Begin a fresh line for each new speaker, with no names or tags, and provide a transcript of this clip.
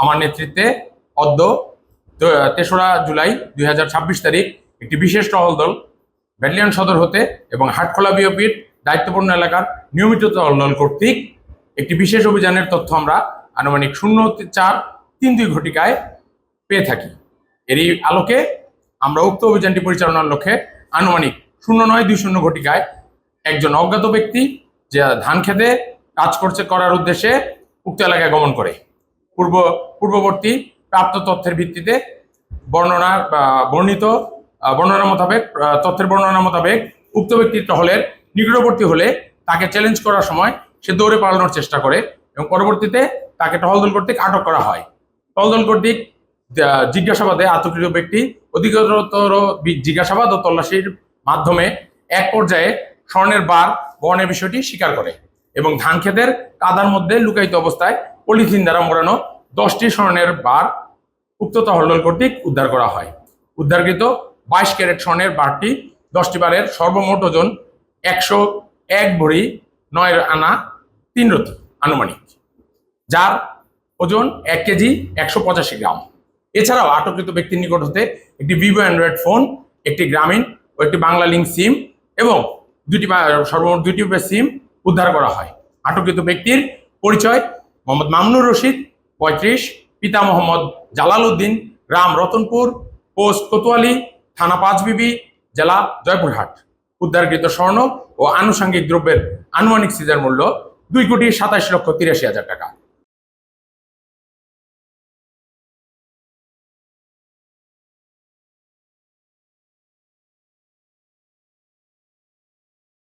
আমার নেতৃত্বে অদ্য ৩রা জুলাই ২০২৬ তারিখ একটি বিশেষ টহল দল ব্যাটালিয়ন সদর হতে এবং হাটখোলা বিওপির দায়িত্বপূর্ণ এলাকার নিয়মিত টহল দল কর্তৃক একটি বিশেষ অভিযানের তথ্য আমরা আনুমানিক ০৪:৩২ ঘটিকায় পেয়ে থাকি। এরই আলোকে আমরা উক্ত অভিযানটি পরিচালনার লক্ষ্যে আনুমানিক ০৯:২০ ঘটিকায় একজন অজ্ঞাত ব্যক্তি যে ধান খেতে কাজ করার উদ্দেশ্যে উক্ত এলাকায় গমন করে পূর্ববর্তী প্রাপ্ত তথ্যের ভিত্তিতে তথ্যের বর্ণনা মোতাবেক উক্ত ব্যক্তির টহলের নিকটবর্তী হলে তাকে চ্যালেঞ্জ করার সময় সে দৌড়ে পালানোর চেষ্টা করে এবং পরবর্তীতে তাকে টহলদল কর্তৃক আটক করা হয়। টহলদল কর্তৃক জিজ্ঞাসাবাদে আটককৃত ব্যক্তি অধিকতর জিজ্ঞাসাবাদ ও তল্লাশির মাধ্যমে এক পর্যায়ে স্বর্ণের বার বহনের বিষয়টি স্বীকার করে এবং ধান ক্ষেতের কাদার মধ্যে লুকায়িত অবস্থায় পলিথিন দ্বারা মোড়ানো 10টি স্বর্ণের বার উক্ত টহলদল কর্তৃক উদ্ধার করা হয়। উদ্ধারকৃত 22 ক্যারেট স্বর্ণের বারটি 10টি বারের সর্বমোট ওজন 101 ভরি 9 আনা 3 রতি আনুমানিক, যার ওজন 1 কেজি 185 গ্রাম। এছাড়াও আটককৃত ব্যক্তির নিকট হতে একটি ভিভো অ্যান্ড্রয়েড ফোন, একটি গ্রামীণ ও একটি বাংলা লিঙ্ক সিম এবং সর্বমোট 2টি সিম উদ্ধার করা হয়। আটককৃত ব্যক্তির পরিচয়: মোহাম্মদ মামুনুর রশিদ, 35, পিতা মোহাম্মদ জালাল উদ্দিন, গ্রাম রতনপুর, পোস্ট কোতোয়ালি, থানা পাঁচবিবি, জেলা জয়পুরহাট। উদ্ধারকৃত স্বর্ণ ও আনুষঙ্গিক দ্রব্যের আনুমানিক সিজার মূল্য 2,27,83,000 টাকা।